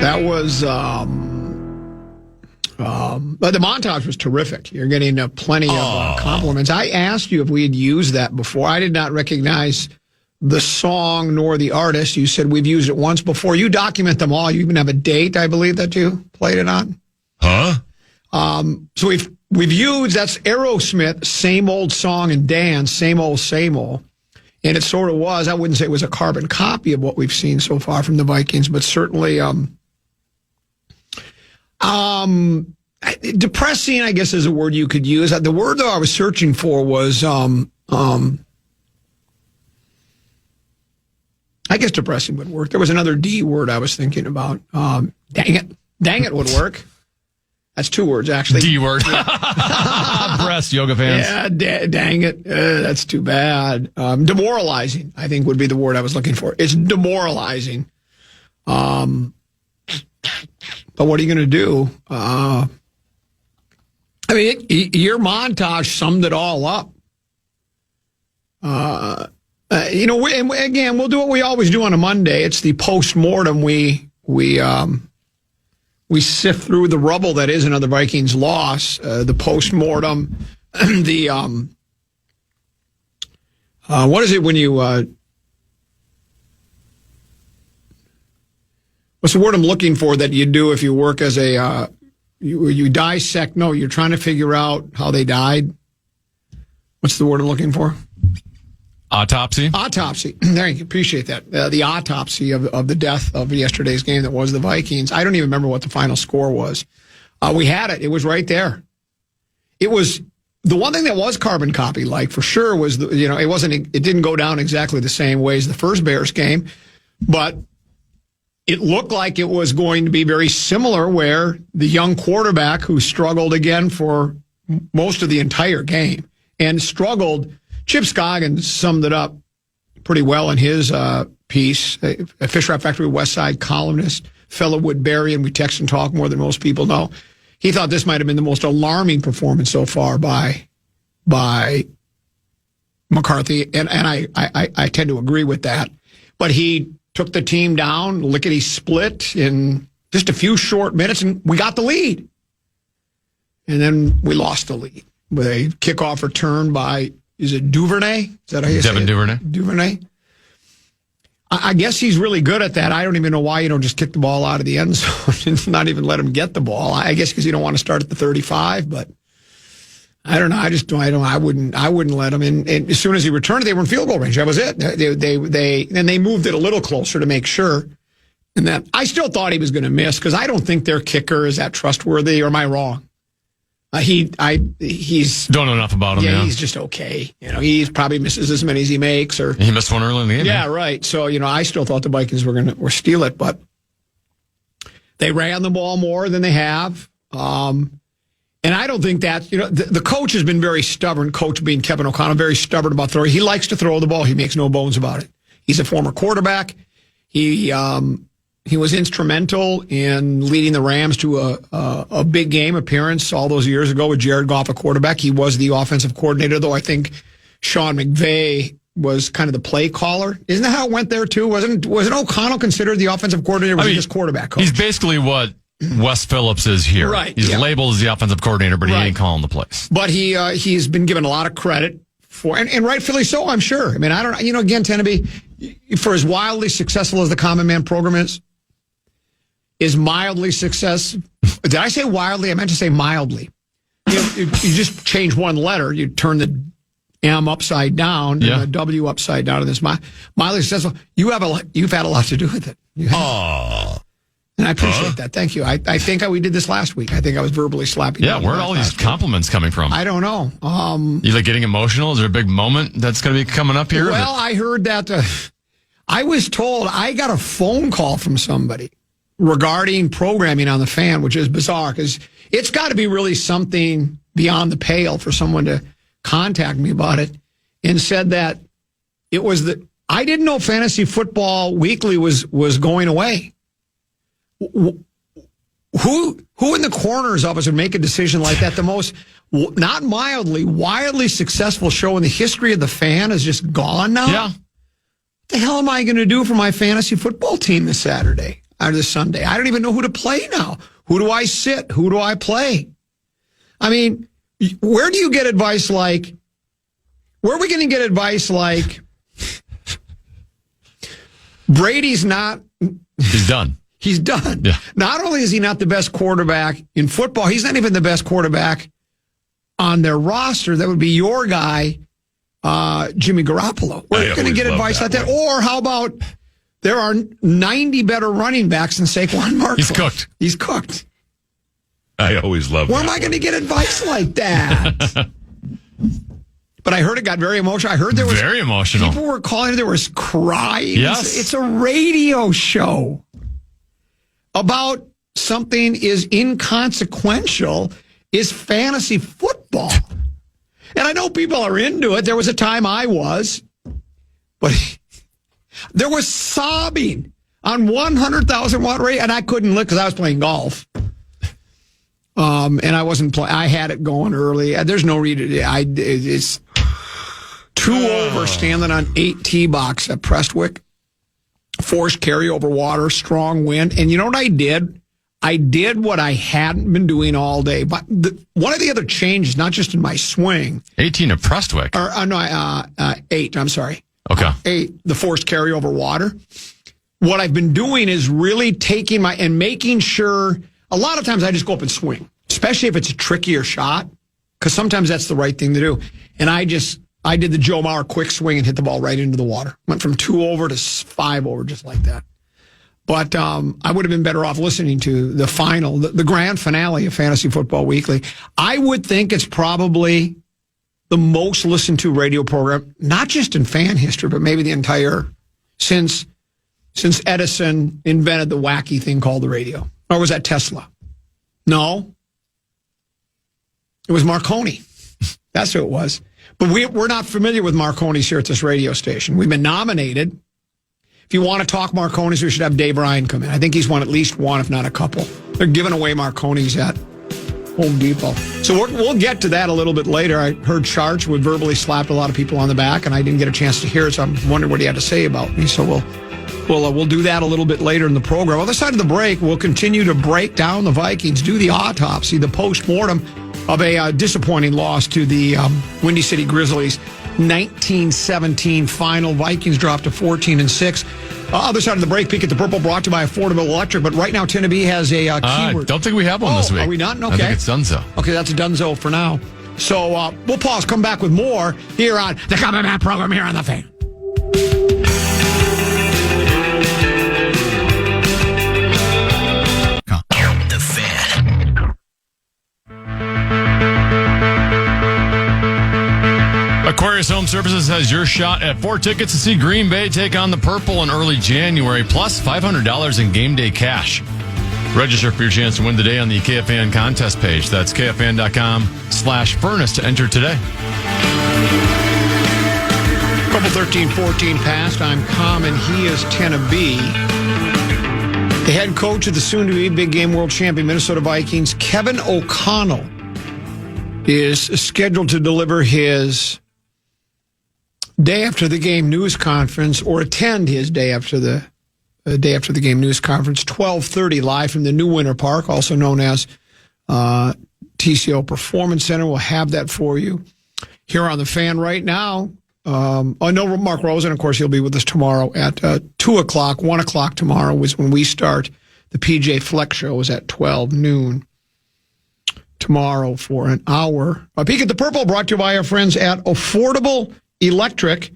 That was, but the montage was terrific. You're getting plenty of compliments. I asked you if we had used that before. I did not recognize the song nor the artist. You said we've used it once before. You document them all. You even have a date, I believe, that you played it on. Huh? So we've used, that's Aerosmith, Same Old Song and Dance, Same Old, Same Old. And it sort of was, I wouldn't say it was a carbon copy of what we've seen so far from the Vikings, but certainly depressing, I guess, is a word you could use. The word, though, I was searching for was, I guess depressing would work. There was another D word I was thinking about. Dang it. Dang it would work. That's two words, actually. D word. Breast yoga fans. Yeah, dang it. That's too bad. Demoralizing, I think, would be the word I was looking for. It's demoralizing. But what are you going to do? I mean, your montage summed it all up. Again, we'll do what we always do on a Monday. It's the post-mortem. We sift through the rubble that is another Vikings loss. The post-mortem. What is it when you... what's the word I'm looking for that you do if you work as a... you dissect... No, you're trying to figure out how they died. What's the word I'm looking for? Autopsy. Autopsy. There you go. Appreciate that. The autopsy of the death of yesterday's game that was the Vikings. I don't even remember what the final score was. We had it. It was right there. It was the one thing that was carbon copy, like for sure, was it didn't go down exactly the same way as the first Bears game, but it looked like it was going to be very similar, where the young quarterback who struggled again for most of the entire game and struggled. Chip Scoggins summed it up pretty well in his piece, a Fish Wrap Factory West Side columnist, fellow Woodbury, and we text and talk more than most people know. He thought this might have been the most alarming performance so far by McCarthy, and I tend to agree with that. But he took the team down, lickety split in just a few short minutes, and we got the lead. And then we lost the lead with a kickoff return by... Is it Duvernay? Is that how you say it? Devin Duvernay. Duvernay. I guess he's really good at that. I don't even know why you don't just kick the ball out of the end zone and not even let him get the ball. I guess because you don't want to start at the 35, but I don't know. I wouldn't let him. And as soon as he returned, they were in field goal range. That was it. They moved it a little closer to make sure. And then I still thought he was going to miss, because I don't think their kicker is that trustworthy. Or am I wrong? He's don't know enough about him. Yeah, he's just okay. He probably misses as many as he makes, or he missed one early in the game. Yeah, right. So I still thought the Vikings were steal it, but they ran the ball more than they have. And I don't think that the coach has been very stubborn. Coach being Kevin O'Connell, very stubborn about throwing. He likes to throw the ball. He makes no bones about it. He's a former quarterback. He was instrumental in leading the Rams to a big game appearance all those years ago with Jared Goff, a quarterback. He was the offensive coordinator, though I think Sean McVay was kind of the play caller. Isn't that how it went there, too? Wasn't O'Connell considered the offensive coordinator, or was he just quarterback coach? He's basically what Wes Phillips is here. Right. He's labeled as the offensive coordinator, but he ain't calling the plays. But he's been given a lot of credit for, and rightfully so, I'm sure. I mean, I don't, again, Teneby, for as wildly successful as the Common Man program is mildly successful. Did I say wildly? I meant to say mildly. You just change one letter. You turn the M upside down and the W upside down in this mildly successful. You've had a lot to do with it. And I appreciate that. Thank you. I think we did this last week. I think I was verbally slapping. Yeah, where are all these compliments coming from? I don't know. You like getting emotional? Is there a big moment that's going to be coming up here? Well, I heard that. I was told I got a phone call from somebody regarding programming on the Fan, which is bizarre, because it's got to be really something beyond the pale for someone to contact me about it, and said that it was I didn't know Fantasy Football Weekly was going away. Who in the corners of us would make a decision like that? The most, not mildly, wildly successful show in the history of the Fan is just gone now? Yeah. What the hell am I going to do for my fantasy football team this Saturday? or this Sunday. I don't even know who to play now. Who do I sit? Who do I play? I mean, where do you get advice like, where are we going to get advice like, Brady's not... He's done. He's done. Yeah. Not only is he not the best quarterback in football, he's not even the best quarterback on their roster. That would be your guy, Jimmy Garoppolo. We're going to get advice like that. Or how about there are 90 better running backs than Saquon Barkley? He's cooked. He's cooked. I always love that. Where am I going to get advice like that? But I heard it got very emotional. I heard there was... Very emotional. People were calling it. There was crying. Yes. It's a radio show about something as inconsequential as fantasy football. And I know people are into it. There was a time I was. But there was sobbing on 100,000 watt radio. And I couldn't look because I was playing golf. And I wasn't playing. I had it going early. There's no reason. It's 2 over standing on 8 tee box at Prestwick. Forced carryover water, strong wind. And you know what I did? I did what I hadn't been doing all day. But one of the other changes, not just in my swing. 18 at Prestwick. Or, no, 8, I'm sorry. Okay. 8, the forced carryover water. What I've been doing is really taking and making sure, a lot of times I just go up and swing, especially if it's a trickier shot, because sometimes that's the right thing to do. And I did the Joe Mauer quick swing and hit the ball right into the water. Went from 2 over to 5 over, just like that. But I would have been better off listening to the final, the grand finale of Fantasy Football Weekly. I would think it's probably the most listened to radio program, not just in fan history, but maybe the entire, since Edison invented the wacky thing called the radio. Or was that Tesla? No. It was Marconi. That's who it was. But we're not familiar with Marconis here at this radio station. We've been nominated. If you want to talk Marconis, we should have Dave Ryan come in. I think he's won at least one, if not a couple. They're giving away Marconis at Home Depot. So we'll get to that a little bit later. I heard Charge would verbally slapped a lot of people on the back, and I didn't get a chance to hear it, so I'm wondering what he had to say about me. So we'll do that a little bit later in the program. On the side of the break, we'll continue to break down the Vikings, do the autopsy, the post-mortem of a disappointing loss to the Windy City Grizzlies. 1917 final. Vikings dropped to 14-6. Other side of the break, Peek at the Purple, brought to you by Affordable Electric. But right now, Tennessee has a keyword. Don't think we have one this week. Are we not? Okay. I think it's Dunzo. Okay, that's a Dunzo for now. So we'll pause, come back with more here on the Common Man program here on The Fan. The Fan. Aquarius Home Services has your shot at 4 tickets to see Green Bay take on the Purple in early January, plus $500 in game day cash. Register for your chance to win today on the KFAN contest page. That's KFAN.com/furnace to enter today. Couple 13-14 past. I'm Common. He is Tennessee. The head coach of the soon-to-be big game world champion Minnesota Vikings, Kevin O'Connell, is scheduled to deliver his day after the game news conference, or attend his day after the game news conference, 12:30 live from the new Winter Park, also known as TCO Performance Center. We'll have that for you here on The Fan right now. I know Mark Rosen, of course, he'll be with us tomorrow at 2 o'clock. 1 o'clock tomorrow was when we start. The PJ Flex Show is at 12 noon tomorrow for an hour. A Peek at the Purple brought to you by our friends at Affordable Electric.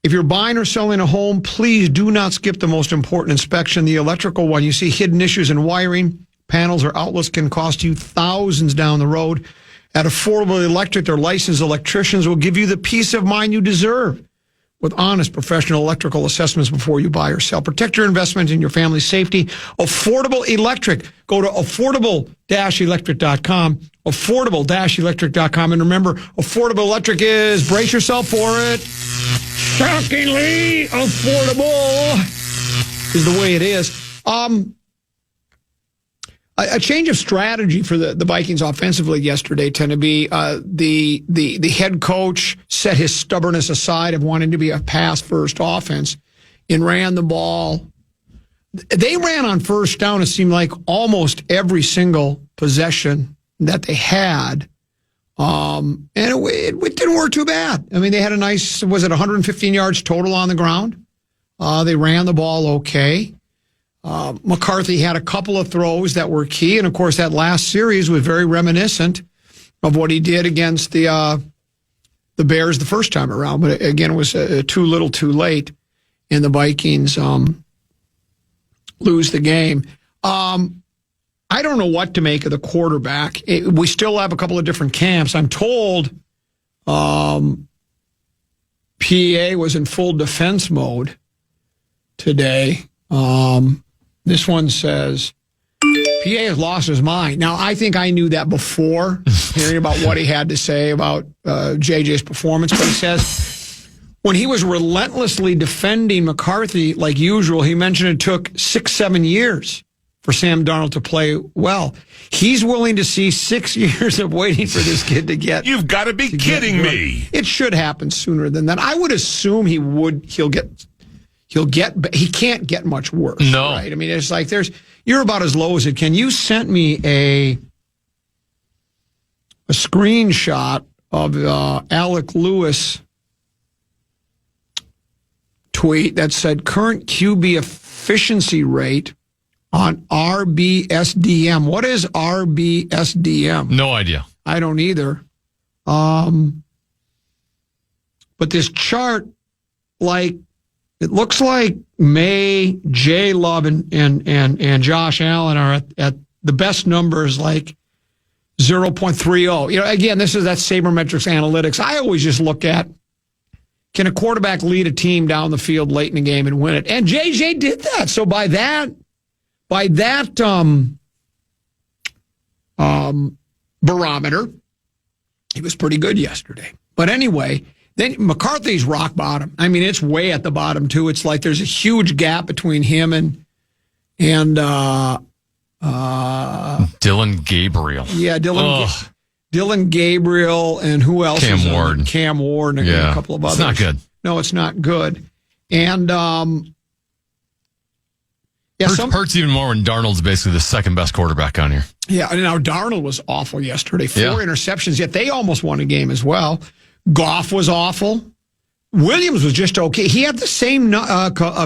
If you're buying or selling a home, please do not skip the most important inspection, the electrical one. You see hidden issues in wiring, panels, or outlets can cost you thousands down the road. At Affordable Electric, their licensed electricians will give you the peace of mind you deserve with honest professional electrical assessments before you buy or sell. Protect your investment and your family's safety. Affordable Electric. Go to affordable-electric.com. Affordable-electric.com. And remember, Affordable Electric is, brace yourself for it, shockingly affordable is the way it is. A change of strategy for the Vikings offensively yesterday, Tennessee. The head coach set his stubbornness aside of wanting to be a pass-first offense and ran the ball they ran on first down, it seemed like almost every single possession that they had. And it didn't work too bad. I mean, they had a nice, was it 115 yards total on the ground? They ran the ball okay. McCarthy had a couple of throws that were key. And, of course, that last series was very reminiscent of what he did against the Bears the first time around. But, again, it was too little too late, and the Vikings lose the game. I don't know what to make of the quarterback. We still have a couple of different camps. I'm told PA was in full defense mode today. This one says, PA has lost his mind. Now, I think I knew that before, hearing about what he had to say about JJ's performance, but he says when he was relentlessly defending McCarthy like usual, he mentioned it took 6-7 years for Sam Darnold to play well. He's willing to see 6 years of waiting for this kid to get. You've got to be kidding me. It should happen sooner than that. I would assume he can't get much worse. No. Right? I mean, it's like you're about as low as it can. You sent me a screenshot of Alec Lewis tweet that said current QB efficiency rate on RBSDM. What is RBSDM? No idea. I don't either. But this chart, like, it looks like May, J. Love, and Josh Allen are at the best numbers, like 0.30. You know, again, this is that Sabermetrics analytics. I always just look at, can a quarterback lead a team down the field late in the game and win it? And JJ did that. So by that barometer, he was pretty good yesterday. But anyway, then McCarthy's rock bottom. I mean, it's way at the bottom too. It's like there's a huge gap between him and Dylan Gabriel. Yeah, Dylan Gabriel, and who else? Cam Ward. Cam Ward, and a couple of others. It's not good. No, it's not good. And hurts even more when Darnold's basically the second best quarterback on here. Yeah, and now Darnold was awful yesterday. 4 Yeah. interceptions, yet they almost won a game as well. Goff was awful. Williams was just okay. He had the same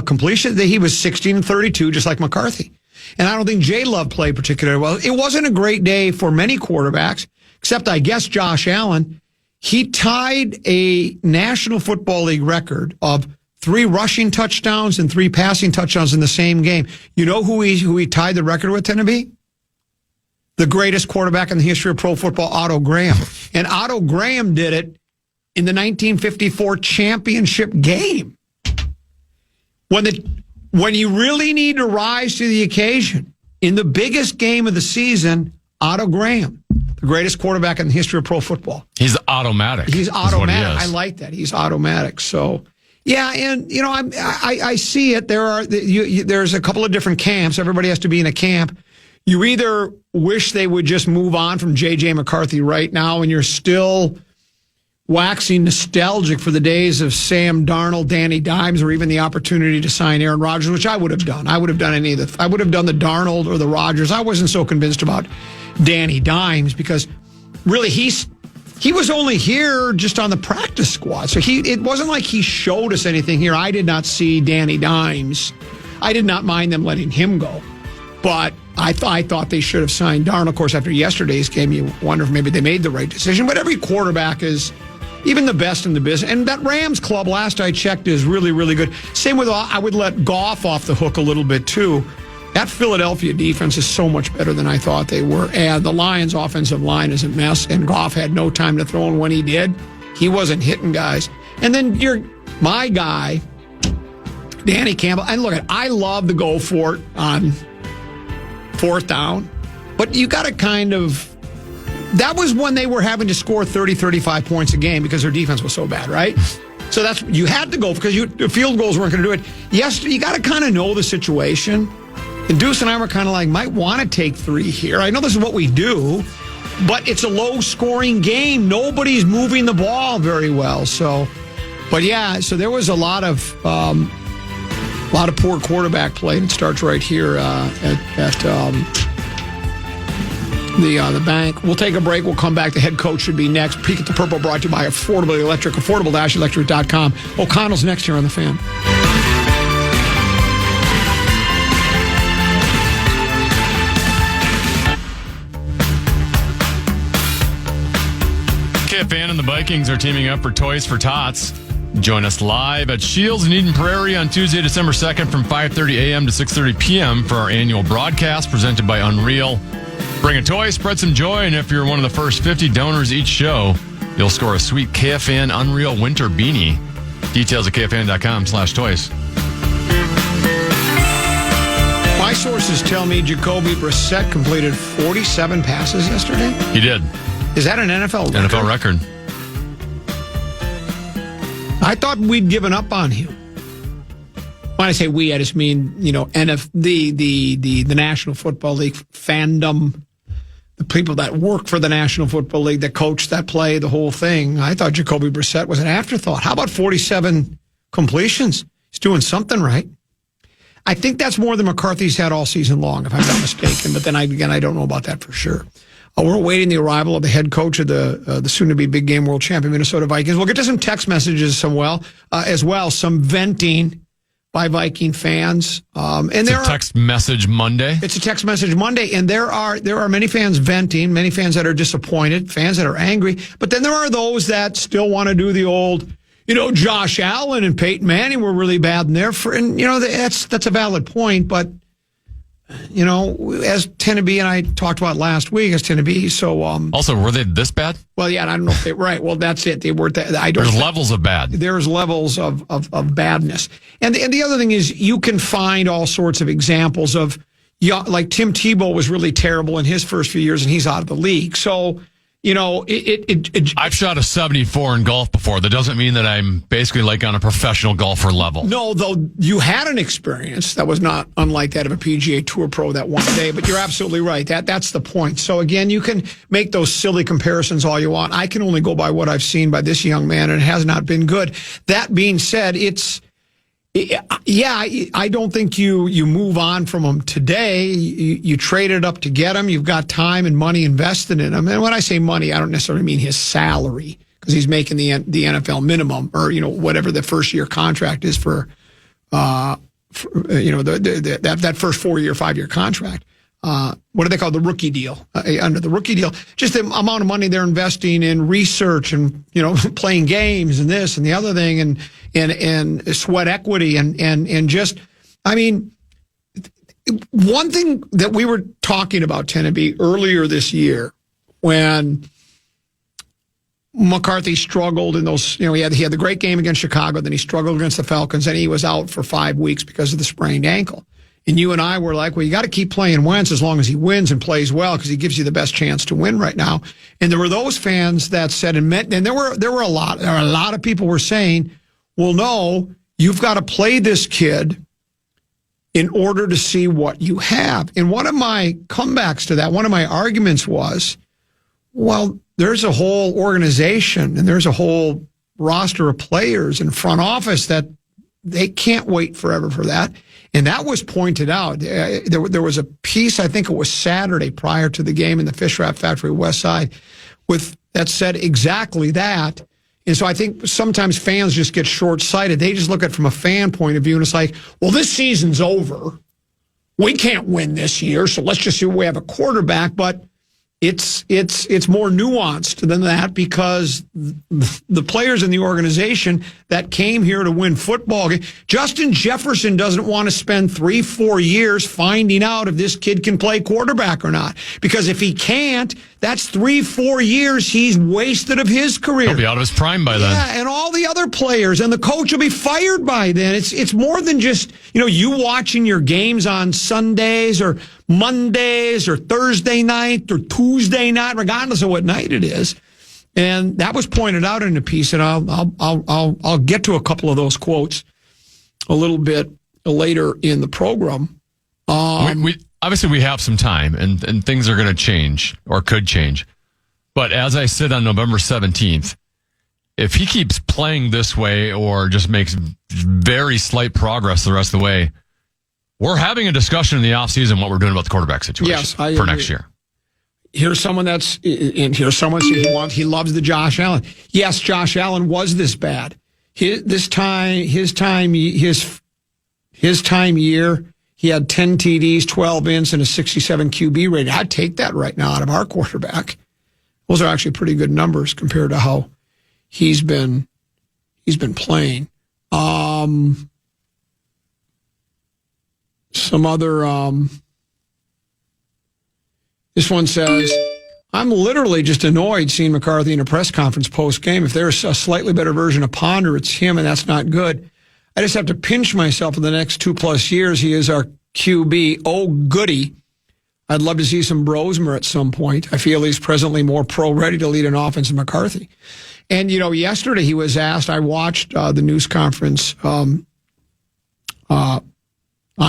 completion that he was 16-32, just like McCarthy. And I don't think J. Love played particularly well. It wasn't a great day for many quarterbacks, except I guess Josh Allen. He tied a National Football League record of 3 rushing touchdowns and 3 passing touchdowns in the same game. You know who he tied the record with, Tennessee? The greatest quarterback in the history of pro football, Otto Graham. And Otto Graham did it in the 1954 championship game. When you really need to rise to the occasion, in the biggest game of the season, Otto Graham, the greatest quarterback in the history of pro football. He's automatic. He's automatic. I like that. He's automatic. So, yeah, and you know, I see it. There's a couple of different camps. Everybody has to be in a camp. You either wish they would just move on from J.J. McCarthy right now, and you're still waxing nostalgic for the days of Sam Darnold, Danny Dimes, or even the opportunity to sign Aaron Rodgers, which I would have done. I would have done any of I would have done the Darnold or the Rodgers. I wasn't so convinced about Danny Dimes because really he was only here just on the practice squad. So it wasn't like he showed us anything here. I did not see Danny Dimes. I did not mind them letting him go. But I thought they should have signed Darnold. Of course, after yesterday's game, you wonder if maybe they made the right decision. But every quarterback is even the best in the business. And that Rams club, last I checked, is really, really good. Same with, I would let Goff off the hook a little bit, too. That Philadelphia defense is so much better than I thought they were. And the Lions' offensive line is a mess, and Goff had no time to throw, and when he did, he wasn't hitting guys. And then my guy, Danny Campbell. And look, I love the go for it on 4th down, but you got to kind of, that was when they were having to score 30, 35 points a game because their defense was so bad, right? So you had to go because the field goals weren't going to do it. Yes, you got to kind of know the situation. And Deuce and I were kind of like, might want to take 3 here. I know this is what we do, but it's a low-scoring game. Nobody's moving the ball very well. So, but yeah, so there was a lot of A lot of poor quarterback play, and it starts right here at the bank. We'll take a break. We'll come back. The head coach should be next. Peek at the Purple brought to you by Affordable Electric, affordable-electric.com. O'Connell's next here on The Fan. KFAN and the Vikings are teaming up for Toys for Tots. Join us live at Shields in Eden Prairie on Tuesday, December 2nd from 5:30 a.m. to 6:30 p.m. for our annual broadcast presented by Unreal. Bring a toy, spread some joy, and if you're one of the first 50 donors each show, you'll score a sweet KFAN Unreal Winter Beanie. Details at KFAN.com/toys. My sources tell me Jacoby Brissett completed 47 passes yesterday. He did. Is that an NFL record? NFL record. I thought we'd given up on him. When I say we, I just mean, the National Football League fandom, the people that work for the National Football League, that coach, that play, the whole thing. I thought Jacoby Brissett was an afterthought. How about 47 completions? He's doing something right. I think that's more than McCarthy's had all season long, if I'm not mistaken. But then again, I don't know about that for sure. We're awaiting the arrival of the head coach of the soon-to-be big game world champion Minnesota Vikings. We'll get to some text messages as well, some venting by Viking fans. It's a text message Monday. It's a text message Monday, and there are many fans venting, many fans that are disappointed, fans that are angry. But then there are those that still want to do the old, Josh Allen and Peyton Manning were really bad in there. That's a valid point, but. As Tenneby and I talked about last week, Also, were they this bad? Well, yeah, I don't know if they right. Well, that's it. They were. There's levels of bad. There's levels of badness, and the other thing is you can find all sorts of examples of, like Tim Tebow was really terrible in his first few years, and he's out of the league. So. I've shot a 74 in golf before. That doesn't mean that I'm basically like on a professional golfer level. No, though you had an experience that was not unlike that of a PGA Tour pro that one day, but you're absolutely right. That's the point. So again, you can make those silly comparisons all you want. I can only go by what I've seen by this young man, and it has not been good. That being said, I don't think you move on from him today. You traded up to get him. You've got time and money invested in him. And when I say money, I don't necessarily mean his salary, because he's making the NFL minimum, or whatever the first year contract is for that first 4-year, 5-year contract. What do they call the rookie deal? Under the rookie deal, just the amount of money they're investing in research and playing games and this and the other thing and sweat equity and just, I mean, one thing that we were talking about, Tenneby, earlier this year when McCarthy struggled in those, he had the great game against Chicago, then he struggled against the Falcons, and he was out for 5 weeks because of the sprained ankle. And you and I were like, well, you got to keep playing Wentz as long as he wins and plays well, because he gives you the best chance to win right now. And there were those fans that said, and there were a lot of people were saying, well, no, you've got to play this kid in order to see what you have. And one of my comebacks to that, one of my arguments was, well, there's a whole organization and there's a whole roster of players in front office that they can't wait forever for that. And that was pointed out. There was a piece, I think it was Saturday prior to the game in the Fish Wrap Factory West Side, that said exactly that. And so I think sometimes fans just get short-sighted. They just look at it from a fan point of view, and it's like, well, this season's over. We can't win this year, so let's just see we have a quarterback. But it's more nuanced than that, because the players in the organization that came here to win football games, Justin Jefferson doesn't want to spend 3-4 years finding out if this kid can play quarterback or not. Because if he can't, that's 3-4 years he's wasted of his career. He'll be out of his prime by then. Yeah, and all the other players, and the coach will be fired by then. It's more than just, you watching your games on Sundays or Mondays or Thursday night or Tuesday night, regardless of what night it is. And that was pointed out in the piece, and I'll get to a couple of those quotes a little bit later in the program. We obviously we have some time, and things are going to change or could change. But as I said on November 17th, if he keeps playing this way or just makes very slight progress the rest of the way, we're having a discussion in the offseason what we're doing about the quarterback situation for next year. Here's someone he loves the Josh Allen. Yes, Josh Allen was this bad. His time year, he had 10 TDs, 12 ints, and a 67 QB rating. I'd take that right now out of our quarterback. Those are actually pretty good numbers compared to how he's been playing. Some other. This one says, I'm literally just annoyed seeing McCarthy in a press conference post-game. If there's a slightly better version of Ponder, it's him, and that's not good. I just have to pinch myself for the next 2+ years. He is our QB. Oh, goody. I'd love to see some Brosmer at some point. I feel he's presently more pro-ready to lead an offense than McCarthy. And, yesterday he was asked, I watched the news conference on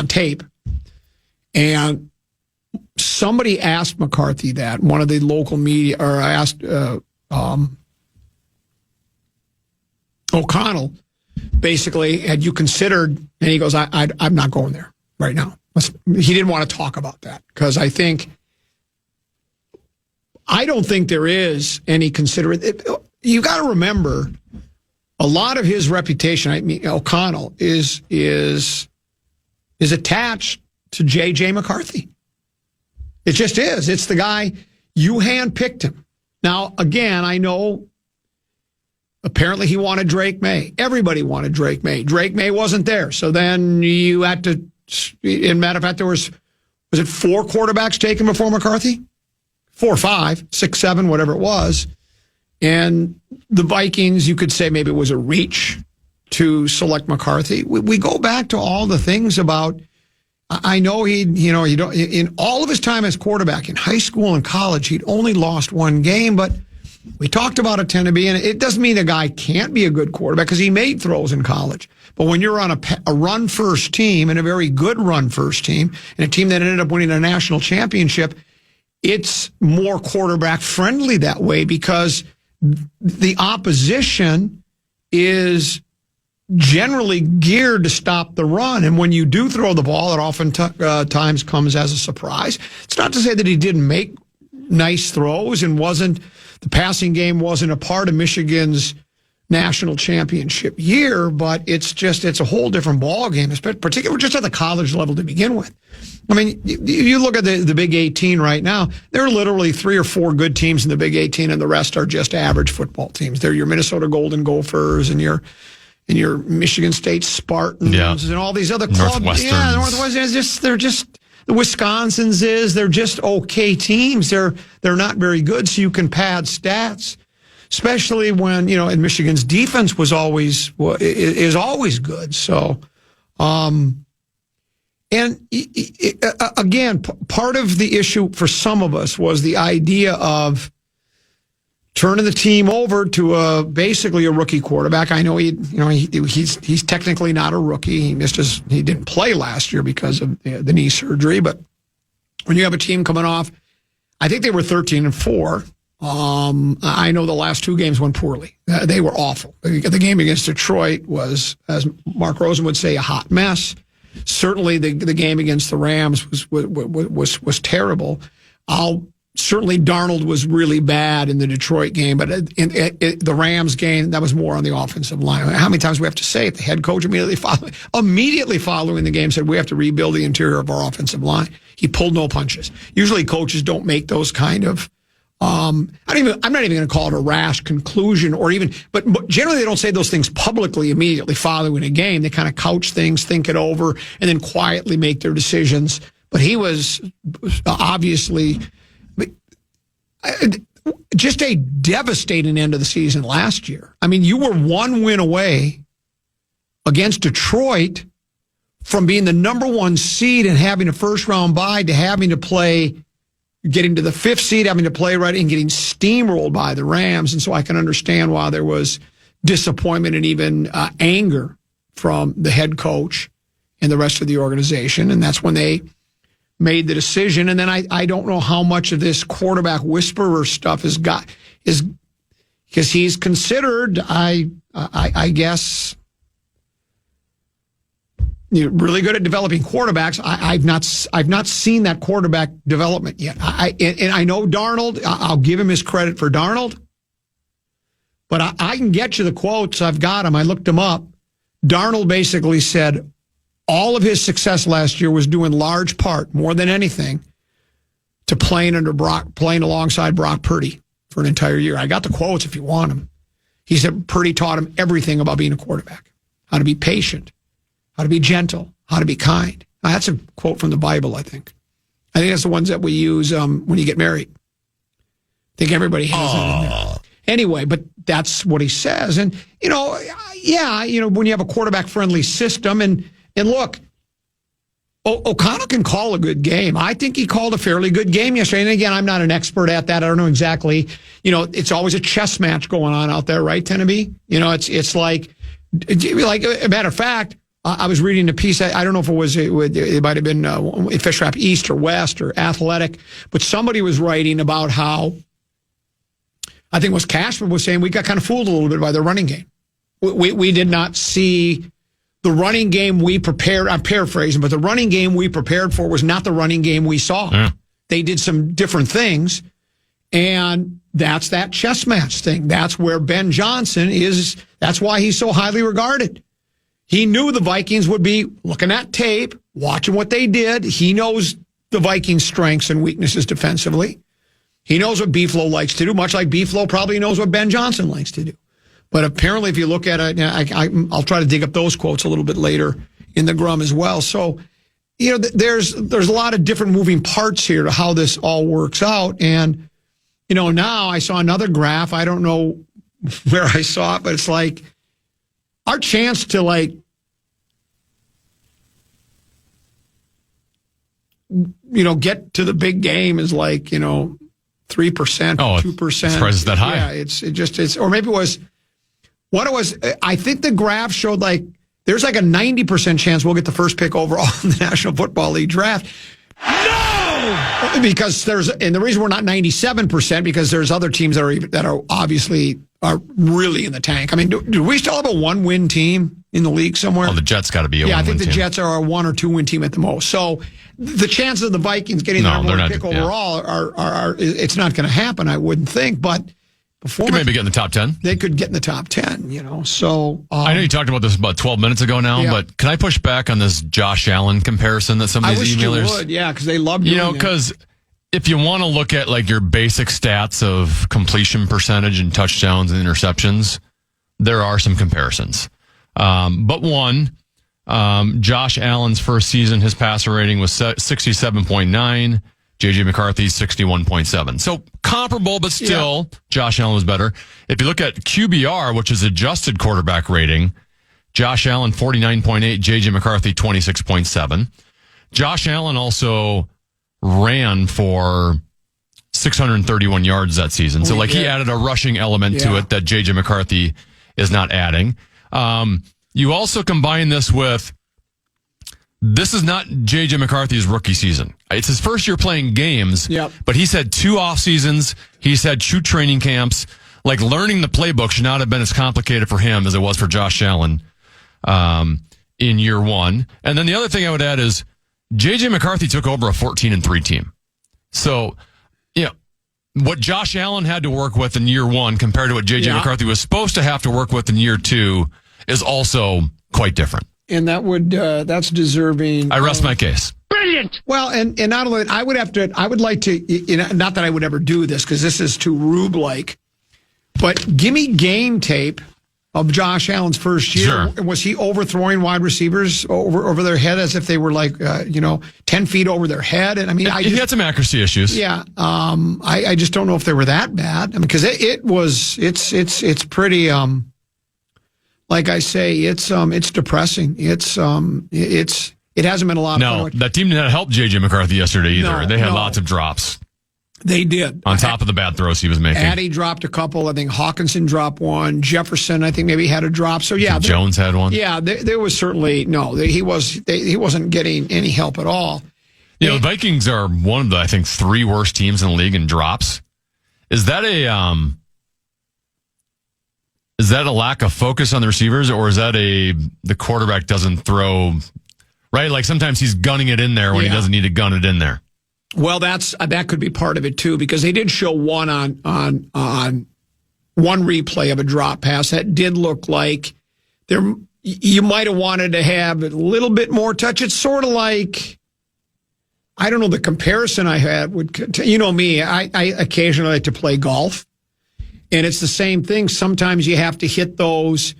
tape, and somebody asked McCarthy that, one of the local media, or I asked O'Connell, basically, had you considered, and he goes, I'm not going there right now. He didn't want to talk about that because I don't think there is any you got to remember, a lot of his reputation, O'Connell, is attached to J.J. McCarthy. It just is. It's the guy, you handpicked him. Now, again, I know apparently he wanted Drake May. Everybody wanted Drake May. Drake May wasn't there. So then you had to, in matter of fact, there was it 4 quarterbacks taken before McCarthy? 4 or 5, 6, 7, whatever it was. And the Vikings, you could say maybe it was a reach to select McCarthy. We go back to all the things about, I know in all of his time as quarterback in high school and college, he'd only lost 1 game, but we talked about it tend to be, and it doesn't mean a guy can't be a good quarterback because he made throws in college. But when you're on a run-first team and a very good run-first team and a team that ended up winning a national championship, it's more quarterback-friendly that way because the opposition is generally geared to stop the run. And when you do throw the ball, it often times comes as a surprise. It's not to say that he didn't make nice throws and the passing game wasn't a part of Michigan's national championship year, but it's a whole different ball game, particularly just at the college level to begin with. I mean, you look at the Big 18 right now, there are literally 3 or 4 good teams in the Big 18 and the rest are just average football teams. They're your Minnesota Golden Gophers and your Michigan State Spartans and all these other clubs. Yeah, the Northwestern, they're just the Wisconsins they're just okay teams. They're not very good, so you can pad stats, especially when, and Michigan's defense is always good. So, and again, part of the issue for some of us was the idea of turning the team over to basically a rookie quarterback. I know he's technically not a rookie. He didn't play last year because of the knee surgery. But when you have a team coming off, I think they were 13-4. I know the last 2 games went poorly. They were awful. The game against Detroit was, as Mark Rosen would say, a hot mess. Certainly, the game against the Rams was terrible. Certainly, Darnold was really bad in the Detroit game, but in the Rams game, that was more on the offensive line. How many times do we have to say it? The head coach immediately following the game said, we have to rebuild the interior of our offensive line. He pulled no punches. Usually coaches don't make those kind of, I'm not even going to call it a rash conclusion but generally they don't say those things publicly immediately following a game. They kind of couch things, think it over, and then quietly make their decisions. But he was obviously just a devastating end of the season last year. I mean, you were 1 win away against Detroit from being the number 1 seed and having a first-round bye to having to play, getting to the 5th seed, having to play right and getting steamrolled by the Rams. And so I can understand why there was disappointment and even anger from the head coach and the rest of the organization. And that's when they made the decision. And then I don't know how much of this quarterback whisperer stuff is because he's considered, I guess, really good at developing quarterbacks. I've not seen that quarterback development yet. And I know Darnold. I'll give him his credit for Darnold, but I can get you the quotes. I've got them. I looked them up. Darnold basically said all of his success last year was due in large part, more than anything, to playing alongside Brock Purdy for an entire year. I got the quotes if you want them. He said Purdy taught him everything about being a quarterback, how to be patient, how to be gentle, how to be kind. Now, that's a quote from the Bible, I think. I think that's the ones that we use when you get married. I think everybody has that in there. Anyway, but that's what he says. And, when you have a quarterback-friendly system, and look, O'Connell can call a good game. I think he called a fairly good game yesterday. And again, I'm not an expert at that. I don't know exactly. It's always a chess match going on out there, right, Teneby? It's like a matter of fact, I was reading a piece. I don't know if it might have been Fish Wrap East or West or Athletic, but somebody was writing about how, I think it was Cashman was saying, we got kind of fooled a little bit by the running game. We did not see the running game we prepared. I'm paraphrasing, but the running game we prepared for was not the running game we saw. Yeah. They did some different things, and that's that chess match thing. That's where Ben Johnson is. That's why he's so highly regarded. He knew the Vikings would be looking at tape, watching what they did. He knows the Vikings' strengths and weaknesses defensively. He knows what Beeflo likes to do, much like Beeflo probably knows what Ben Johnson likes to do. But apparently, if you look at it, I'll try to dig up those quotes a little bit later in the Grum as well. So, there's a lot of different moving parts here to how this all works out. And, now I saw another graph. I don't know where I saw it, but it's like our chance to get to the big game is 3%, 2%. Surprised it's that high. Yeah, it's or maybe it was. What it was, I think the graph showed there's a 90% chance we'll get the first pick overall in the National Football League draft. No! Because and the reason we're not 97% because there's other teams that are obviously really in the tank. I mean, do we still have a 1-win team in the league somewhere? Oh, the Jets got to be a 1-win team. Yeah, I think the Jets are a 1 or 2 win team at the most. So the chances of the Vikings getting their number pick overall are it's not going to happen, I wouldn't think, but could maybe get in the top 10. They could get in the top 10, So I know you talked about this about 12 minutes ago now, but can I push back on this Josh Allen comparison that some of these emailers? I wish you would, yeah, because they love doing that. Because if you want to look at your basic stats of completion percentage and touchdowns and interceptions, there are some comparisons. But one, Josh Allen's first season, his passer rating was 67.9. J.J. McCarthy's 61.7. So comparable, but still, Josh Allen was better. If you look at QBR, which is adjusted quarterback rating, Josh Allen 49.8, J.J. McCarthy 26.7. Josh Allen also ran for 631 yards that season. So he added a rushing element to it that J.J. McCarthy is not adding. You also combine this with, this is not J.J. McCarthy's rookie season. It's his first year playing games, but he's had 2 off seasons. He's had 2 training camps. Learning the playbook should not have been as complicated for him as it was for Josh Allen in year 1. And then the other thing I would add is J.J. McCarthy took over a 14-3 team. So, what Josh Allen had to work with in year 1 compared to what J.J. McCarthy was supposed to have to work with in year 2 is also quite different. And that's deserving. I rest my case. Brilliant. Well, and not only I would like to, not that I would ever do this because this is too Rube-like, but give me game tape of Josh Allen's first year. Sure. Was he overthrowing wide receivers over their head as if they were 10 feet over their head? And I mean, he had some accuracy issues. Yeah. I just don't know if they were that bad. I mean, because it's pretty. Like I say, it's depressing. It hasn't been a lot of fun. No, that team didn't help J.J. McCarthy yesterday either. They had lots of drops. They did. On top of the bad throws he was making. Addy dropped a couple. I think Hawkinson dropped one. Jefferson, I think, maybe had a drop. So, yeah. Jones had one. Yeah, there was certainly, he wasn't getting any help at all. The Vikings are one of the, I think, 3 worst teams in the league in drops. Is that Is that a lack of focus on the receivers, or is that the quarterback doesn't throw, right? Like sometimes he's gunning it in there when he doesn't need to gun it in there. Well, that could be part of it too, because they did show one on one replay of a drop pass that did look like you might have wanted to have a little bit more touch. It's sort of like, I don't know, the comparison I had would, you know me, I occasionally like to play golf, and it's the same thing. Sometimes you have to hit those,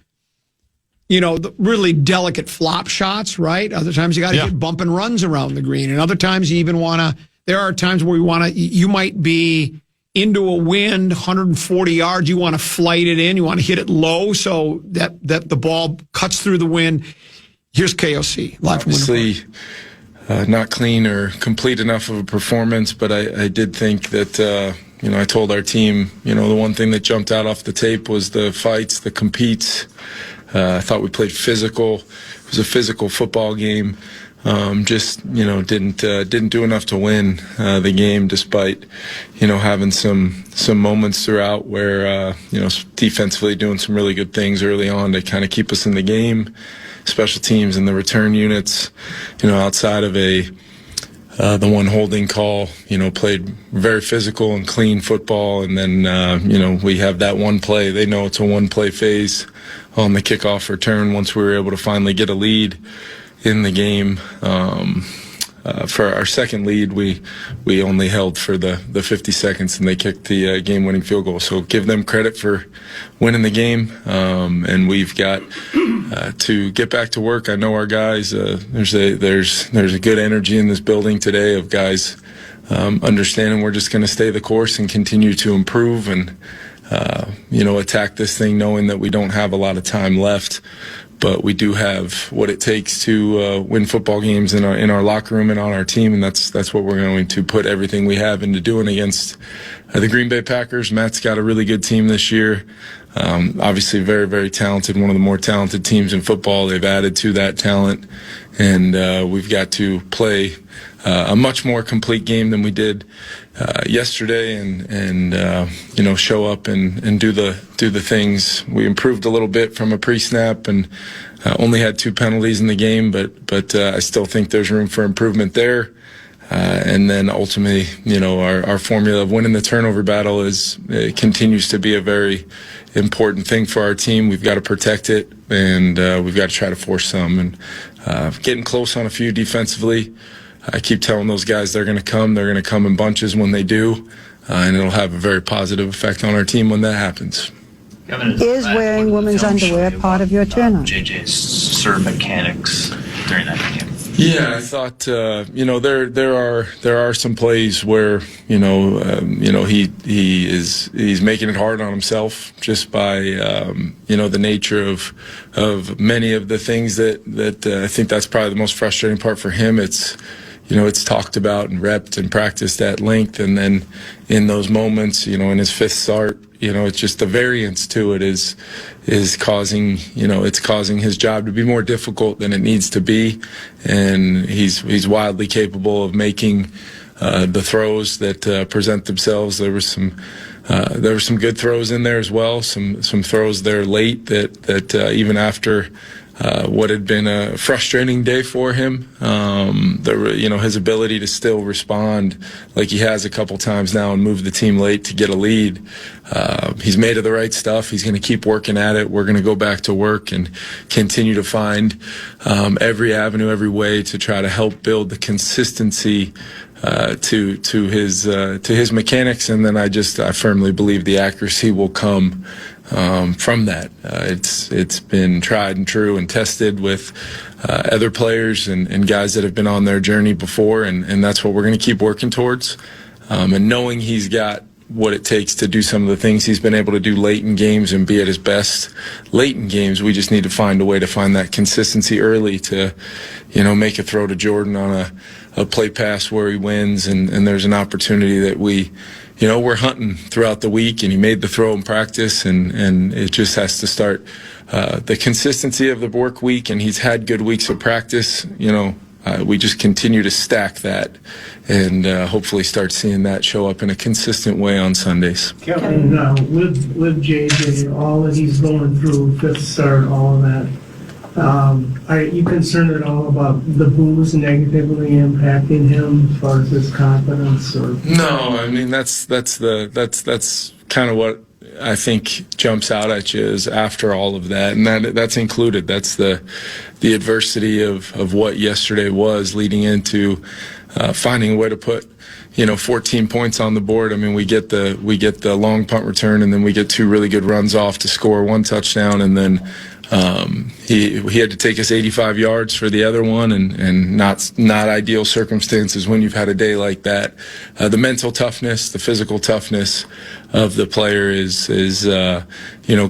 the really delicate flop shots, right? Other times you got to hit bump and runs around the green, and other times you even want to. There are times where you might be into a wind, 140 yards. You want to flight it in. You want to hit it low so that the ball cuts through the wind. Here's KOC live from Obviously, not clean or complete enough of a performance, but I did think that. I told our team, the one thing that jumped out off the tape was the fights, the competes. I thought we played physical. It was a physical football game. Didn't do enough to win the game, despite having some moments throughout where defensively doing some really good things early on to kind of keep us in the game. Special teams and the return units, outside of the one holding call, played very physical and clean football. And then, we have that one play. They know it's a one-play phase on the kickoff return once we were able to finally get a lead in the game. For our second lead, we only held for the 50 seconds, and they kicked the game-winning field goal. So give them credit for winning the game, and we've got to get back to work. I know our guys. There's a good energy in this building today of guys understanding we're just going to stay the course and continue to improve and attack this thing, knowing that we don't have a lot of time left. But we do have what it takes to win football games in our locker room and on our team, and that's what we're going to put everything we have into doing against the Green Bay Packers. Matt's got a really good team this year. Obviously, very, very talented. One of the more talented teams in football. They've added to that talent, and we've got to play a much more complete game than we did yesterday, and show up and do the things. We improved a little bit from a pre-snap and only had 2 penalties in the game, but I still think there's room for improvement there. And then ultimately, our formula of winning the turnover battle continues to be a very important thing for our team. We've got to protect it, and we've got to try to force some. And getting close on a few defensively. I keep telling those guys they're going to come. They're going to come in bunches when they do, and it'll have a very positive effect on our team when that happens. Is wearing women's underwear part of your turnover? JJ's serve mechanics during that game. Yeah, I thought there are some plays where he's making it hard on himself just by the nature of many of the things that I think that's probably the most frustrating part for him. It's talked about and repped and practiced at length, and then in those moments, in his 5th start, it's just the variance to it is causing his job to be more difficult than it needs to be, and he's wildly capable of making the throws that present themselves. There were some good throws in there as well, some throws there late that even after what had been a frustrating day for him, his ability to still respond like he has a couple times now and move the team late to get a lead. He's made of the right stuff. He's going to keep working at it. We're going to go back to work and continue to find every avenue, every way to try to help build the consistency to his mechanics, and then I firmly believe the accuracy will come from that. It's been tried and true and tested with other players and guys that have been on their journey before, and that's what we're going to keep working towards. And knowing he's got what it takes to do some of the things he's been able to do late in games and be at his best late in games, we just need to find a way to find that consistency early to, make a throw to Jordan on a play pass where he wins, and there's an opportunity that we're hunting throughout the week, and he made the throw in practice, and it just has to start the consistency of the work week, and he's had good weeks of practice. we just continue to stack that and hopefully start seeing that show up in a consistent way on Sundays. Kevin, with JJ, all that he's going through, fifth start, all of that, are you concerned at all about the booze negatively impacting him as far as his confidence? Or no, I mean that's kind of what I think jumps out at you is after all of that, and that's included. That's the adversity of what yesterday was, leading into finding a way to put 14 points on the board. I mean, we get the long punt return, and then we get 2 really good runs off to score 1 touchdown, and then he had to take us 85 yards for the other one, and not ideal circumstances when you've had a day like that. The mental toughness, the physical toughness of the player is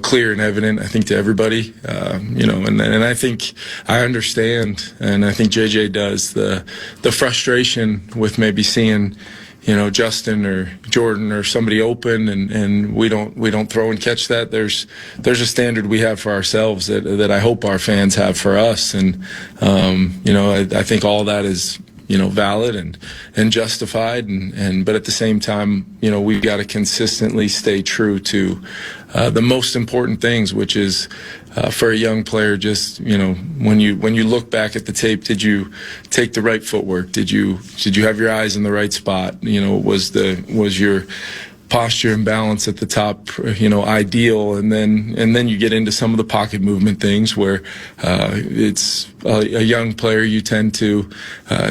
clear and evident, I think, to everybody. And I think I understand, and I think JJ does, the frustration with maybe seeing Justin or Jordan or somebody open, and we don't throw and catch that. There's a standard we have for ourselves that I hope our fans have for us, and I think all that is valid and justified, but at the same time, we've got to consistently stay true to the most important things, which is for a young player, just when you look back at the tape, did you take the right footwork? Did you have your eyes in the right spot? Was your posture and balance at the top, ideal, and then you get into some of the pocket movement things where it's a young player. You tend to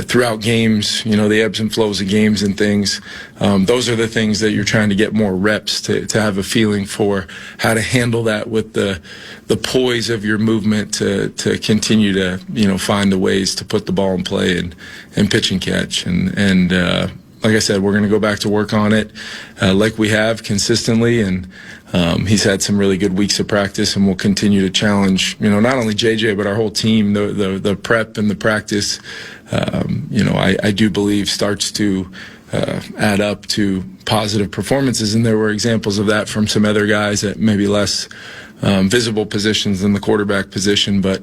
throughout games, the ebbs and flows of games and things. Those are the things that you're trying to get more reps to have a feeling for how to handle that with the poise of your movement to continue to find the ways to put the ball in play and pitch and catch and like I said, we're going to go back to work on it like we have consistently, and he's had some really good weeks of practice, and we'll continue to challenge, not only JJ, but our whole team. The prep and the practice, I do believe starts to add up to positive performances, and there were examples of that from some other guys at maybe less visible positions than the quarterback position, but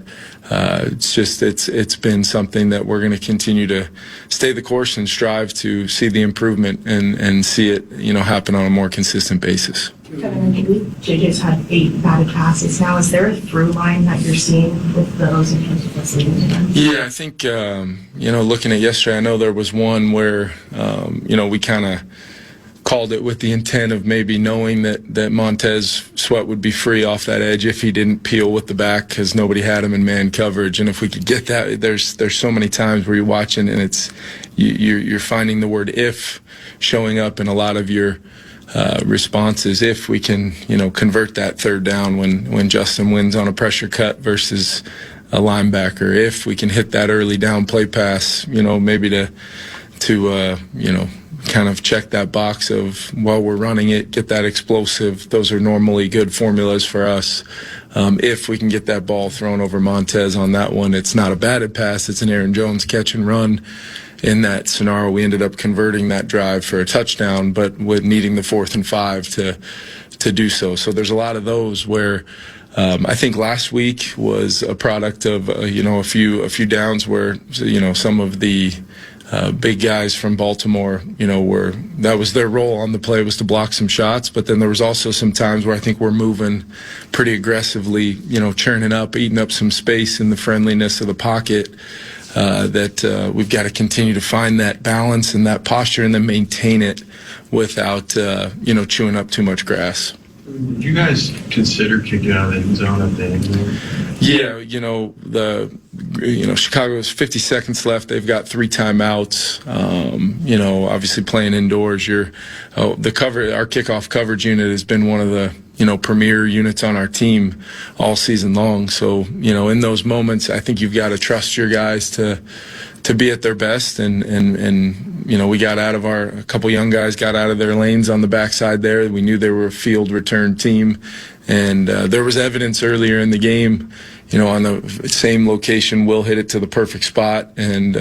it's been something that we're going to continue to stay the course and strive to see the improvement and see it happen on a more consistent basis. Kevin, JJ's had 8 batted passes now. Is there a through line that you're seeing with those in terms of what's leading to them? Yeah, I think looking at yesterday, I know there was one where we kind of called it with the intent of maybe knowing that Montez Sweat would be free off that edge if he didn't peel with the back because nobody had him in man coverage. And if we could get that, there's so many times where you're watching and it's you're finding the word "if" showing up in a lot of your responses. If we can convert that third down when Justin wins on a pressure cut versus a linebacker, if we can hit that early down play pass, maybe to kind of check that box of while we're running it, get that explosive. Those are normally good formulas for us. If we can get that ball thrown over Montez on that one, it's not a batted pass, it's an Aaron Jones catch and run. In that scenario, we ended up converting that drive for a touchdown, but with needing the 4th and 5 to do so. So there's a lot of those where I think last week was a product of a few downs where some of the big guys from Baltimore, that was their role on the play, was to block some shots. But then there was also some times where I think we're moving pretty aggressively, churning up, eating up some space in the friendliness of the pocket. That we've got to continue to find that balance and that posture, and then maintain it without chewing up too much grass. Did you guys consider kicking out of the end zone at the end zone? Yeah, Chicago's 50 seconds left. They've got 3 timeouts. Obviously playing indoors. Our kickoff coverage unit has been one of the premier units on our team all season long. So in those moments, I think you've got to trust your guys to be at their best, and we got out of a couple young guys got out of their lanes on the backside there. We knew they were a field return team, and there was evidence earlier in the game, on the same location, Will hit it to the perfect spot, and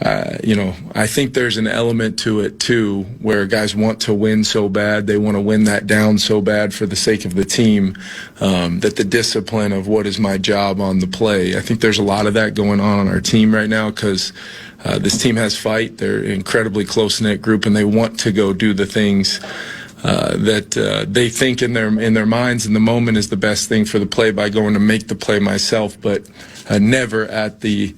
I think there's an element to it too, where guys want to win so bad, they want to win that down so bad for the sake of the team, that the discipline of what is my job on the play. I think there's a lot of that going on our team right now because this team has fight. They're an incredibly close-knit group, and they want to go do the things that they think in their minds in the moment is the best thing for the play by going to make the play myself, but never at the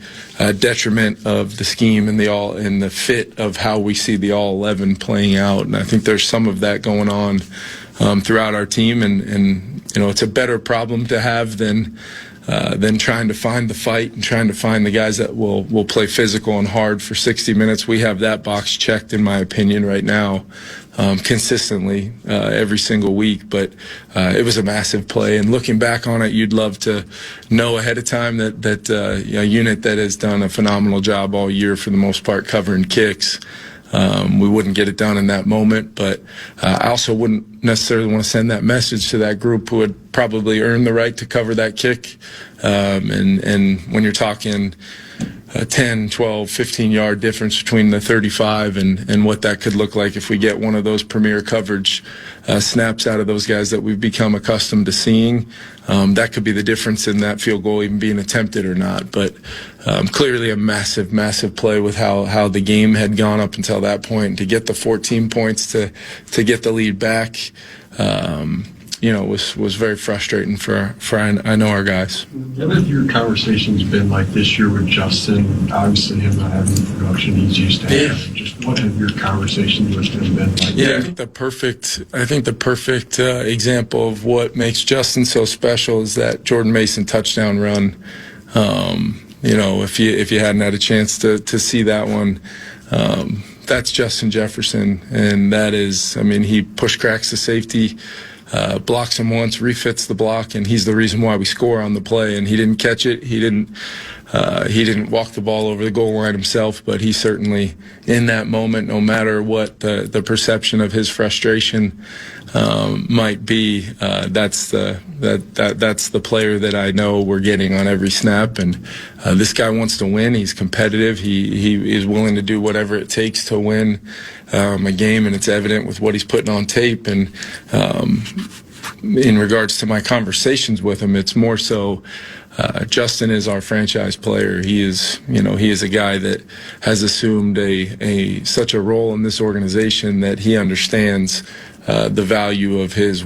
detriment of the scheme and the fit of how we see the all 11 playing out. And I think there's some of that going on throughout our team, and it's a better problem to have than trying to find the fight and trying to find the guys that will play physical and hard for 60 minutes. We have that box checked, in my opinion, right now, consistently every single week. But it was a massive play, and looking back on it, you'd love to know ahead of time that a unit that has done a phenomenal job all year for the most part covering kicks. We wouldn't get it done in that moment, but I also wouldn't necessarily want to send that message to that group who had probably earned the right to cover that kick. And when you're talking a 10, 12, 15-yard difference between the 35 and what that could look like if we get one of those premier coverage snaps out of those guys that we've become accustomed to seeing, that could be the difference in that field goal even being attempted or not. But clearly a massive, massive play with how the game had gone up until that point. To get the 14 points to get the lead back, was very frustrating for I know our guys. What have your conversations been like this year with Justin? Obviously, him not having the production he's used to having. Just what have your conversations with him been like? Yeah, I think the perfect example of what makes Justin so special is that Jordan Mason touchdown run. If you hadn't had a chance to see that one. That's Justin Jefferson, and that is, he push cracks the safety, blocks him once, refits the block, and he's the reason why we score on the play. And he didn't catch it. He didn't walk the ball over the goal line himself, but he certainly, in that moment, no matter what the perception of his frustration might be, that's the player that I know we're getting on every snap. And this guy wants to win. He's competitive. He is willing to do whatever it takes to win a game, and it's evident with what he's putting on tape. And in regards to my conversations with him, it's more so Justin is our franchise player. He is a guy that has assumed such a role in this organization that he understands the value of his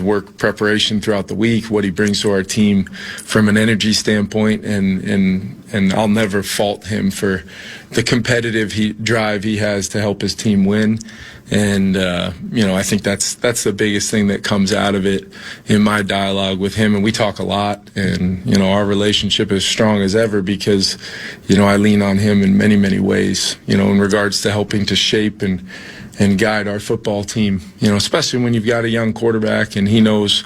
work preparation throughout the week, what he brings to our team from an energy standpoint, and I'll never fault him for the competitive drive he has to help his team win. And I think that's the biggest thing that comes out of it in my dialogue with him. And we talk a lot, and our relationship is strong as ever because I lean on him in many, many ways, in regards to helping to shape and guide our football team, especially when you've got a young quarterback, and he knows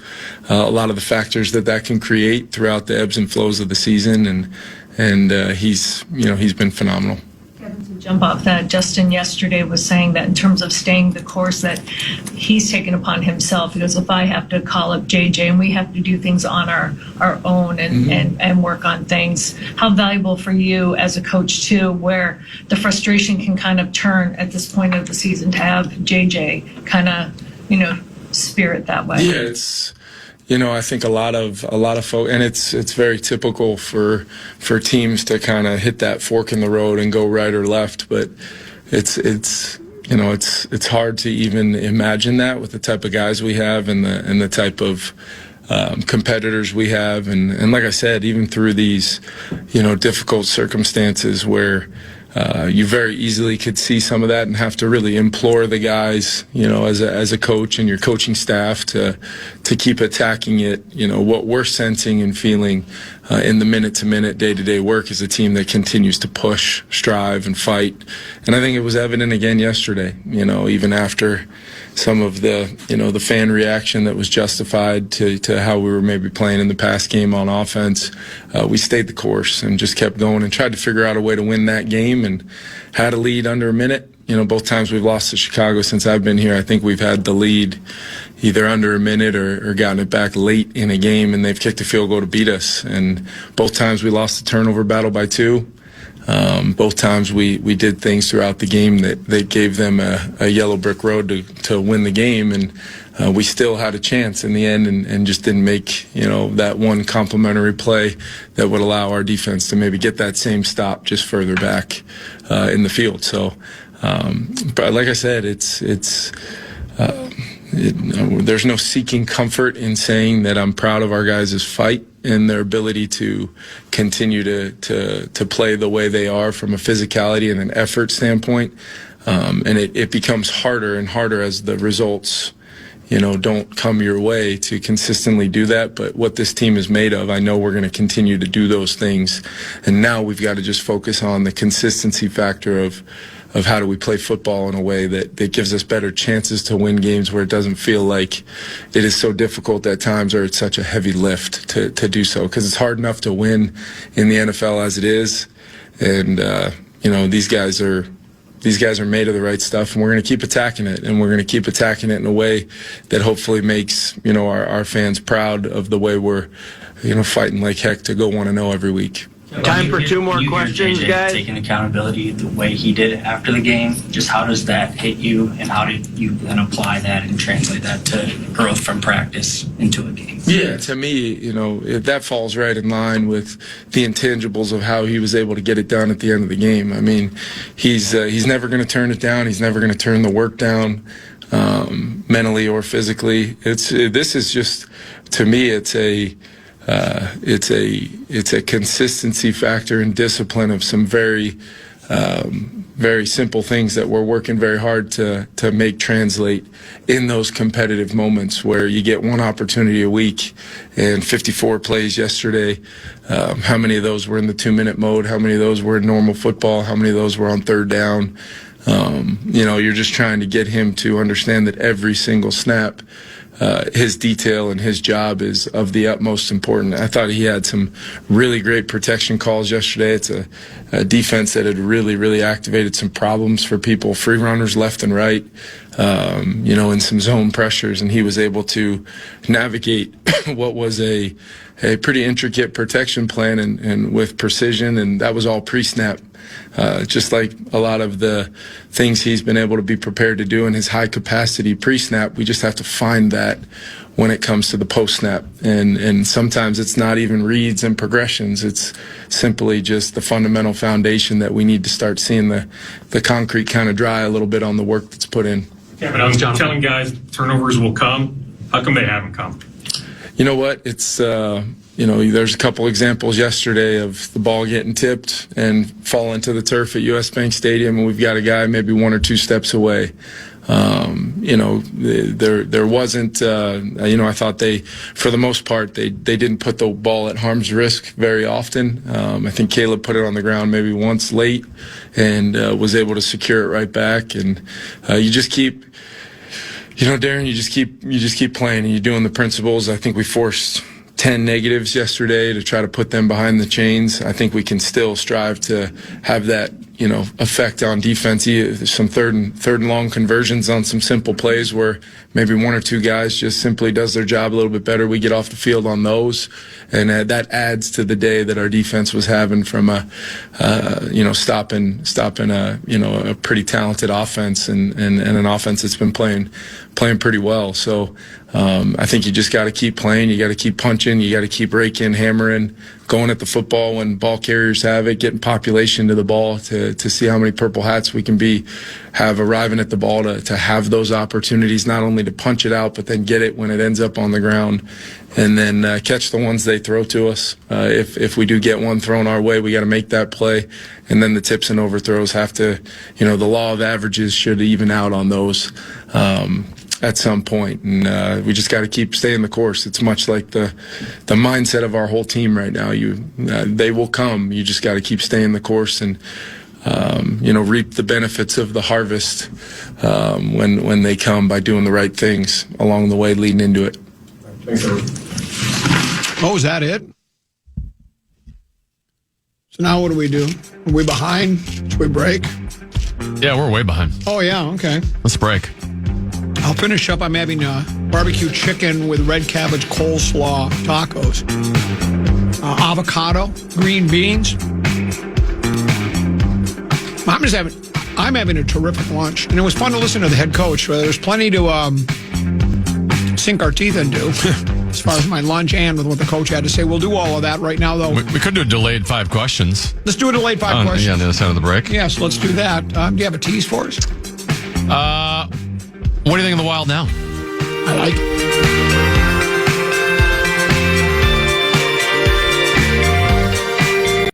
a lot of the factors that can create throughout the ebbs and flows of the season, and he's been phenomenal. Kevin, to jump off that, Justin yesterday was saying that in terms of staying the course that he's taken upon himself, he goes, if I have to call up JJ and we have to do things on our own and work on things, how valuable for you as a coach too, where the frustration can kind of turn at this point of the season to have JJ kind of, spirit that way? Yeah, it's, I think a lot of folks, and it's very typical for teams to kind of hit that fork in the road and go right or left, but it's hard to even imagine that with the type of guys we have and the type of competitors we have, and like I said, even through these difficult circumstances where you very easily could see some of that and have to really implore the guys, as a coach and your coaching staff to keep attacking it. What we're sensing and feeling in the minute-to-minute, day-to-day work is a team that continues to push, strive, and fight. And I think it was evident again yesterday, even after some of the fan reaction that was justified to how we were maybe playing in the past game on offense. We stayed the course and just kept going and tried to figure out a way to win that game, and had a lead under a minute. Both times we've lost to Chicago since I've been here, I think we've had the lead either under a minute or gotten it back late in a game, and they've kicked a field goal to beat us. And both times we lost the turnover battle by 2. Both times we did things throughout the game that gave them a yellow brick road to win the game, and we still had a chance in the end and just didn't make, that one complimentary play that would allow our defense to maybe get that same stop just further back in the field. So, but like I said, there's no seeking comfort in saying that I'm proud of our guys' fight and their ability to continue to play the way they are from a physicality and an effort standpoint. And it becomes harder and harder as the results, don't come your way to consistently do that. But what this team is made of, I know we're going to continue to do those things. And now we've got to just focus on the consistency factor of how do we play football in a way that gives us better chances to win games where it doesn't feel like it is so difficult at times or it's such a heavy lift to do so. Because it's hard enough to win in the NFL as it is. And, these guys are made of the right stuff, and we're going to keep attacking it. And we're going to keep attacking it in a way that hopefully makes, our fans proud of the way we're, fighting like heck to go 1-0 every week. Time for two more questions, JJ, guys. Taking accountability the way he did after the game, just how does that hit you, and how did you then apply that and translate that to growth from practice into a game? Yeah, to me, that falls right in line with the intangibles of how he was able to get it done at the end of the game. I mean, he's never going to turn it down. He's never going to turn the work down, mentally or physically. This is just, to me, it's a consistency factor and discipline of some very simple things that we're working very hard to make translate in those competitive moments where you get one opportunity a week. And 54 plays yesterday, how many of those were in the 2-minute mode? How many of those were in normal football? How many of those were on third down? You're just trying to get him to understand that every single snap, his detail and his job is of the utmost importance. I thought he had some really great protection calls yesterday. It's a defense that had really, really activated some problems for people, free runners left and right, in some zone pressures, and he was able to navigate what was a pretty intricate protection plan and with precision, and that was all pre-snap. Just like a lot of the things he's been able to be prepared to do in his high capacity pre-snap, we just have to find that when it comes to the post-snap. And sometimes it's not even reads and progressions. It's simply just the fundamental foundation that we need to start seeing the concrete kind of dry a little bit on the work that's put in. Yeah, but I was telling guys turnovers will come. How come they haven't come? You know what? It's, there's a couple examples yesterday of the ball getting tipped and falling to the turf at US Bank Stadium, and we've got a guy maybe 1 or 2 steps away. There wasn't, I thought for the most part, they didn't put the ball at harm's risk very often. I think Caleb put it on the ground maybe once late and was able to secure it right back. And you just keep, Darren, you just keep playing and you're doing the principles. I think we forced 10 negatives yesterday to try to put them behind the chains. I think we can still strive to have that, effect on defense. Some third and long conversions on some simple plays where maybe 1 or 2 guys just simply does their job a little bit better. We get off the field on those, and that adds to the day that our defense was having from stopping a pretty talented offense and an offense that's been playing pretty well. So I think you just got to keep playing. You got to keep punching. You got to keep raking, hammering, going at the football when ball carriers have it, getting population to the ball to see how many purple hats we can have arriving at the ball to have those opportunities, not only to punch it out, but then get it when it ends up on the ground, and then catch the ones they throw to us. If we do get one thrown our way, we got to make that play, and then the tips and overthrows have to, the law of averages should even out on those at some point, and we just got to keep staying the course. It's much like the mindset of our whole team right now. They will come. You just got to keep staying the course and reap the benefits of the harvest when they come by doing the right things along the way leading into it. Thanks, Eric. Oh, is that it? So now what do we do? Are we behind? Should we break? Yeah, we're way behind. Oh, yeah, okay. Let's break. I'll finish up. I'm having barbecue chicken with red cabbage coleslaw tacos. Avocado, green beans, I'm having a terrific lunch, and it was fun to listen to the head coach. There's plenty to sink our teeth into as far as my lunch and with what the coach had to say. We'll do all of that right now, though. We could do a delayed 5 questions. Let's do a delayed 5 questions. Yeah, on the other side of the break. Yes, let's do that. Do you have a tease for us? What do you think of the Wild now? I like it.